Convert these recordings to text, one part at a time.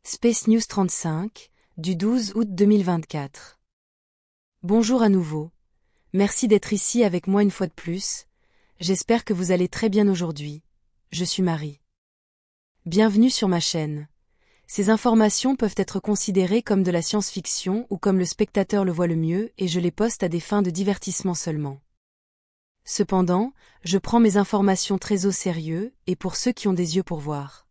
Space News 35, du 12 août 2024. Bonjour à nouveau. Merci d'être ici avec moi une fois de plus. J'espère que vous allez très bien aujourd'hui. Je suis Marie. Bienvenue sur ma chaîne. Ces informations peuvent être considérées comme de la science-fiction ou comme le spectateur le voit le mieux et je les poste à des fins de divertissement seulement. Cependant, je prends mes informations très au sérieux et pour ceux qui ont des yeux pour voir.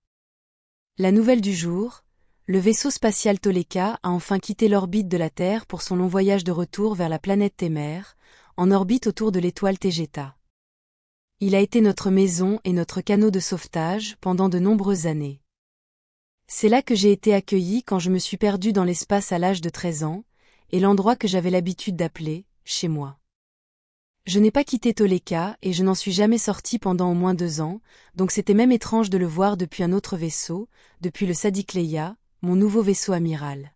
La nouvelle du jour. Le vaisseau spatial Toleka a enfin quitté l'orbite de la Terre pour son long voyage de retour vers la planète Témer, en orbite autour de l'étoile Tegeta. Il a été notre maison et notre canot de sauvetage pendant de nombreuses années. C'est là que j'ai été accueilli quand je me suis perdu dans l'espace à l'âge de 13 ans, et l'endroit que j'avais l'habitude d'appeler « chez moi ». Je n'ai pas quitté Toleka et je n'en suis jamais sorti pendant au moins 2 ans, donc c'était même étrange de le voir depuis un autre vaisseau, depuis le Sadiq Leia, mon nouveau vaisseau amiral.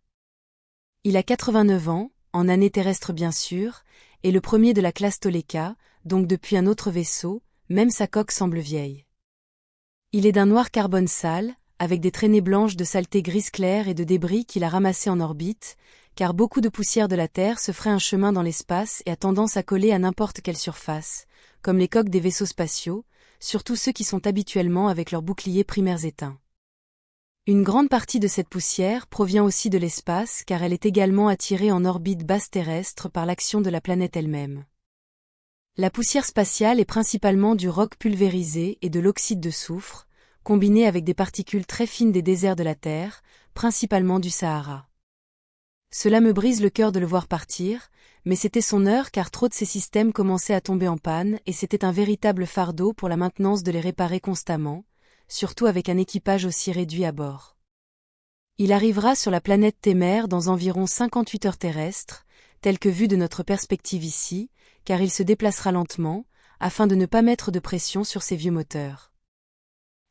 Il a 89 ans, en années terrestres bien sûr, et le premier de la classe Toleka, donc depuis un autre vaisseau, même sa coque semble vieille. Il est d'un noir carbone sale, avec des traînées blanches de saleté grise claire et de débris qu'il a ramassés en orbite, car beaucoup de poussière de la Terre se ferait un chemin dans l'espace et a tendance à coller à n'importe quelle surface, comme les coques des vaisseaux spatiaux, surtout ceux qui sont habituellement avec leurs boucliers primaires éteints. Une grande partie de cette poussière provient aussi de l'espace car elle est également attirée en orbite basse terrestre par l'action de la planète elle-même. La poussière spatiale est principalement du roc pulvérisé et de l'oxyde de soufre, combiné avec des particules très fines des déserts de la Terre, principalement du Sahara. Cela me brise le cœur de le voir partir, mais c'était son heure car trop de ces systèmes commençaient à tomber en panne et c'était un véritable fardeau pour la maintenance de les réparer constamment, surtout avec un équipage aussi réduit à bord. Il arrivera sur la planète Témer dans environ 58 heures terrestres, tel que vu de notre perspective ici, car il se déplacera lentement, afin de ne pas mettre de pression sur ses vieux moteurs.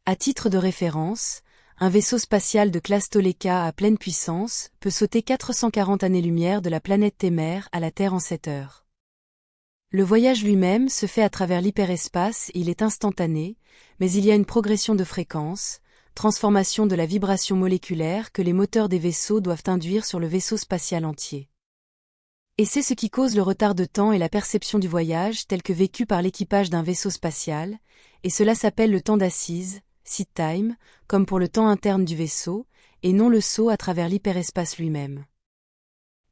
À titre de référence, un vaisseau spatial de classe Toleka à pleine puissance peut sauter 440 années-lumière de la planète Témer à la Terre en 7 heures. Le voyage lui-même se fait à travers l'hyperespace et il est instantané, mais il y a une progression de fréquence, transformation de la vibration moléculaire que les moteurs des vaisseaux doivent induire sur le vaisseau spatial entier. Et c'est ce qui cause le retard de temps et la perception du voyage tel que vécu par l'équipage d'un vaisseau spatial, et cela s'appelle le temps d'assise, seat time, comme pour le temps interne du vaisseau, et non le saut à travers l'hyperespace lui-même.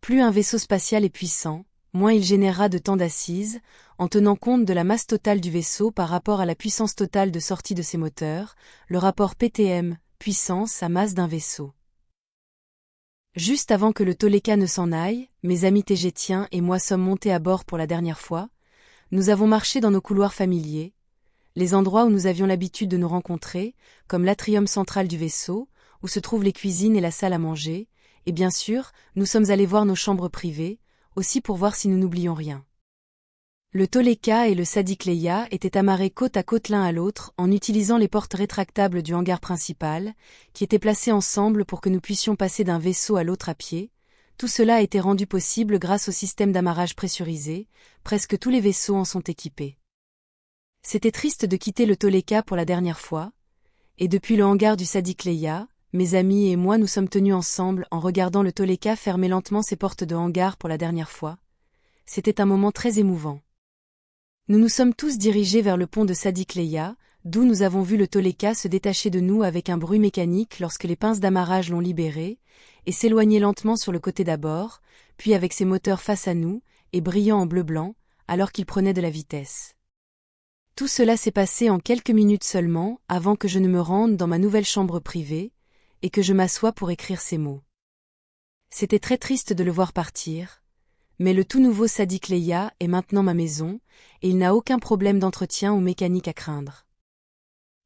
Plus un vaisseau spatial est puissant, moins il générera de temps d'assise, en tenant compte de la masse totale du vaisseau par rapport à la puissance totale de sortie de ses moteurs, le rapport PTM, puissance à masse d'un vaisseau. Juste avant que le Toleka ne s'en aille, mes amis tégétiens et moi sommes montés à bord pour la dernière fois, nous avons marché dans nos couloirs familiers, les endroits où nous avions l'habitude de nous rencontrer, comme l'atrium central du vaisseau, où se trouvent les cuisines et la salle à manger, et bien sûr, nous sommes allés voir nos chambres privées, aussi pour voir si nous n'oublions rien. Le Toleka et le Sadiq Leia étaient amarrés côte à côte l'un à l'autre en utilisant les portes rétractables du hangar principal, qui étaient placées ensemble pour que nous puissions passer d'un vaisseau à l'autre à pied. Tout cela a été rendu possible grâce au système d'amarrage pressurisé, presque tous les vaisseaux en sont équipés. C'était triste de quitter le Toleka pour la dernière fois, et depuis le hangar du Sadiq Leia, mes amis et moi nous sommes tenus ensemble en regardant le Toleka fermer lentement ses portes de hangar pour la dernière fois. C'était un moment très émouvant. Nous nous sommes tous dirigés vers le pont de Sadiq Leia, d'où nous avons vu le Toleka se détacher de nous avec un bruit mécanique lorsque les pinces d'amarrage l'ont libéré, et s'éloigner lentement sur le côté d'abord, puis avec ses moteurs face à nous, et brillant en bleu-blanc, alors qu'il prenait de la vitesse. Tout cela s'est passé en quelques minutes seulement, avant que je ne me rende dans ma nouvelle chambre privée, et que je m'assoie pour écrire ces mots. C'était très triste de le voir partir, mais le tout nouveau Sadiq Leia est maintenant ma maison, et il n'a aucun problème d'entretien ou mécanique à craindre.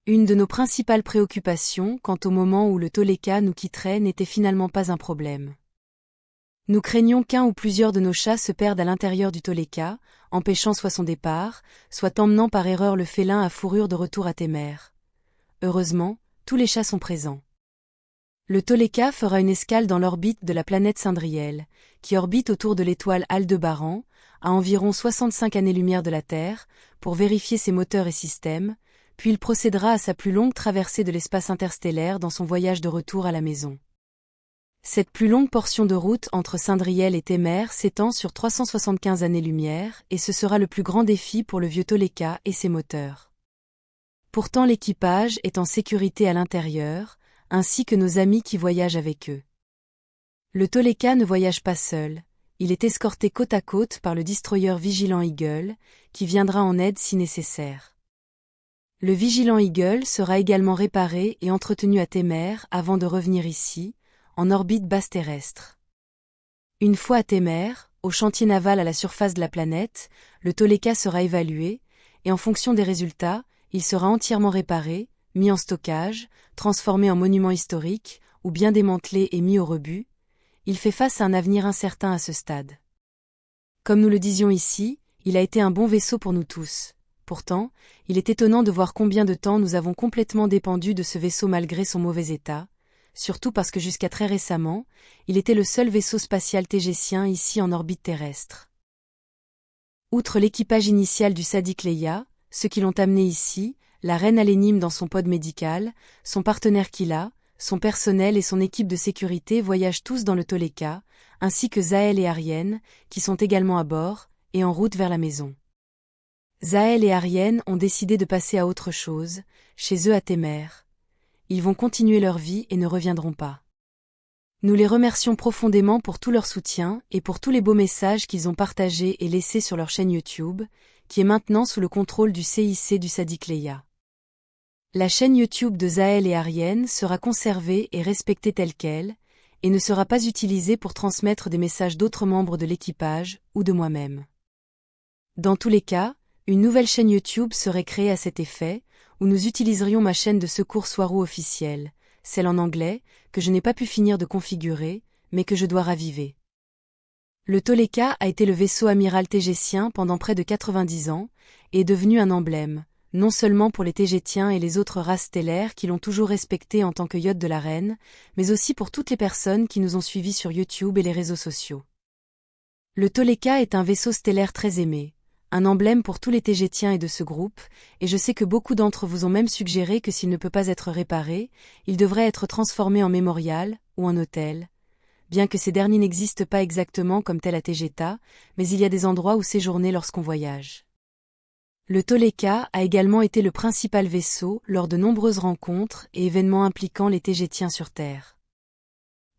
Une de nos principales préoccupations quant au moment où le Toleka nous quitterait n'était finalement pas un problème. Nous craignons qu'un ou plusieurs de nos chats se perdent à l'intérieur du Toleka, empêchant soit son départ, soit emmenant par erreur le félin à fourrure de retour à Témer. Heureusement, tous les chats sont présents. Le Toleka fera une escale dans l'orbite de la planète Cindriel, qui orbite autour de l'étoile Aldébaran, à environ 65 années-lumière de la Terre, pour vérifier ses moteurs et systèmes, puis il procédera à sa plus longue traversée de l'espace interstellaire dans son voyage de retour à la maison. Cette plus longue portion de route entre Saint-Driel et Témère s'étend sur 375 années-lumière et ce sera le plus grand défi pour le vieux Toleca et ses moteurs. Pourtant l'équipage est en sécurité à l'intérieur, ainsi que nos amis qui voyagent avec eux. Le Toleca ne voyage pas seul, il est escorté côte à côte par le destroyer Vigilant Eagle, qui viendra en aide si nécessaire. Le Vigilant Eagle sera également réparé et entretenu à Témère avant de revenir ici, en orbite basse terrestre. Une fois à Témère, au chantier naval à la surface de la planète, le Toleca sera évalué, et en fonction des résultats, il sera entièrement réparé, mis en stockage, transformé en monument historique, ou bien démantelé et mis au rebut. Il fait face à un avenir incertain à ce stade. Comme nous le disions ici, il a été un bon vaisseau pour nous tous. Pourtant, il est étonnant de voir combien de temps nous avons complètement dépendu de ce vaisseau malgré son mauvais état, surtout parce que jusqu'à très récemment, il était le seul vaisseau spatial tégécien ici en orbite terrestre. Outre l'équipage initial du Sadiq Leia, ceux qui l'ont amené ici, la reine Alénime dans son pod médical, son partenaire Kila, son personnel et son équipe de sécurité voyagent tous dans le Toleca, ainsi que Zahel et Ariane, qui sont également à bord, et en route vers la maison. Zahel et Ariane ont décidé de passer à autre chose, chez eux à Témère. Ils vont continuer leur vie et ne reviendront pas. Nous les remercions profondément pour tout leur soutien et pour tous les beaux messages qu'ils ont partagés et laissés sur leur chaîne YouTube, qui est maintenant sous le contrôle du CIC du Sadiq Leia. La chaîne YouTube de Zahel et Ariane sera conservée et respectée telle qu'elle, et ne sera pas utilisée pour transmettre des messages d'autres membres de l'équipage ou de moi-même. Dans tous les cas, une nouvelle chaîne YouTube serait créée à cet effet, où nous utiliserions ma chaîne de secours Swaroo officielle, celle en anglais, que je n'ai pas pu finir de configurer, mais que je dois raviver. Le Toleca a été le vaisseau amiral tégétien pendant près de 90 ans, et est devenu un emblème, non seulement pour les Tégétiens et les autres races stellaires qui l'ont toujours respecté en tant que yacht de la reine, mais aussi pour toutes les personnes qui nous ont suivis sur YouTube et les réseaux sociaux. Le Toleca est un vaisseau stellaire très aimé, un emblème pour tous les Tégétiens et de ce groupe, et je sais que beaucoup d'entre vous ont même suggéré que s'il ne peut pas être réparé, il devrait être transformé en mémorial ou en hôtel. Bien que ces derniers n'existent pas exactement comme tel à Tegeta, mais il y a des endroits où séjourner lorsqu'on voyage. Le Toleca a également été le principal vaisseau lors de nombreuses rencontres et événements impliquant les Tégétiens sur Terre.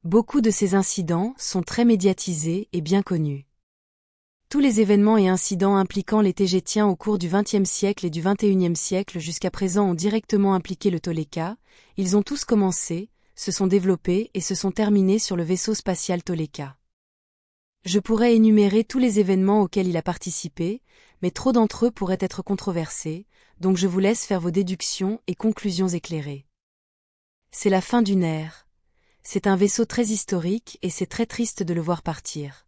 Beaucoup de ces incidents sont très médiatisés et bien connus. Tous les événements et incidents impliquant les Tégétiens au cours du XXe siècle et du XXIe siècle jusqu'à présent ont directement impliqué le Toleca, ils ont tous commencé, se sont développés et se sont terminés sur le vaisseau spatial Toleca. Je pourrais énumérer tous les événements auxquels il a participé, mais trop d'entre eux pourraient être controversés, donc je vous laisse faire vos déductions et conclusions éclairées. C'est la fin d'une ère. C'est un vaisseau très historique et c'est très triste de le voir partir.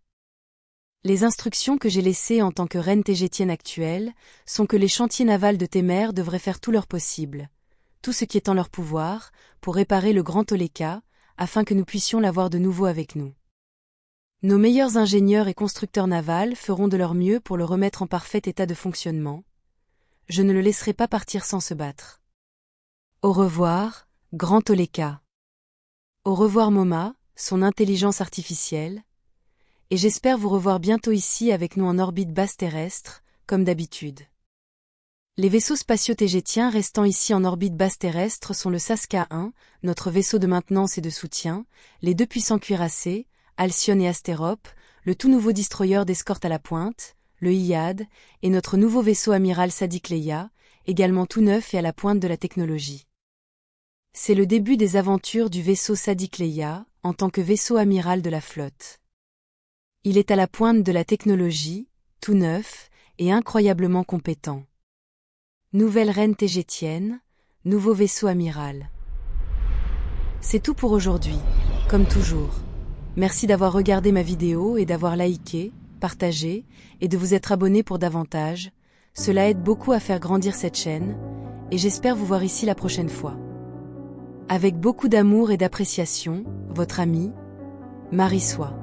Les instructions que j'ai laissées en tant que reine tégétienne actuelle sont que les chantiers navals de Témère devraient faire tout leur possible, tout ce qui est en leur pouvoir, pour réparer le grand Toleca, afin que nous puissions l'avoir de nouveau avec nous. Nos meilleurs ingénieurs et constructeurs navals feront de leur mieux pour le remettre en parfait état de fonctionnement. Je ne le laisserai pas partir sans se battre. Au revoir, grand Toleca. Au revoir Moma, son intelligence artificielle. Et j'espère vous revoir bientôt ici avec nous en orbite basse terrestre, comme d'habitude. Les vaisseaux spatiaux tégétiens restant ici en orbite basse terrestre sont le Saska 1, notre vaisseau de maintenance et de soutien, les deux puissants cuirassés, Alcyon et Astérope, le tout nouveau destroyer d'escorte à la pointe, le Iyad, et notre nouveau vaisseau amiral Sadiq Leia, également tout neuf et à la pointe de la technologie. C'est le début des aventures du vaisseau Sadiq Leia, en tant que vaisseau amiral de la flotte. Il est à la pointe de la technologie, tout neuf, et incroyablement compétent. Nouvelle reine tégétienne, nouveau vaisseau amiral. C'est tout pour aujourd'hui, comme toujours. Merci d'avoir regardé ma vidéo et d'avoir liké, partagé, et de vous être abonné pour davantage. Cela aide beaucoup à faire grandir cette chaîne, et j'espère vous voir ici la prochaine fois. Avec beaucoup d'amour et d'appréciation, votre amie, Marie Soie.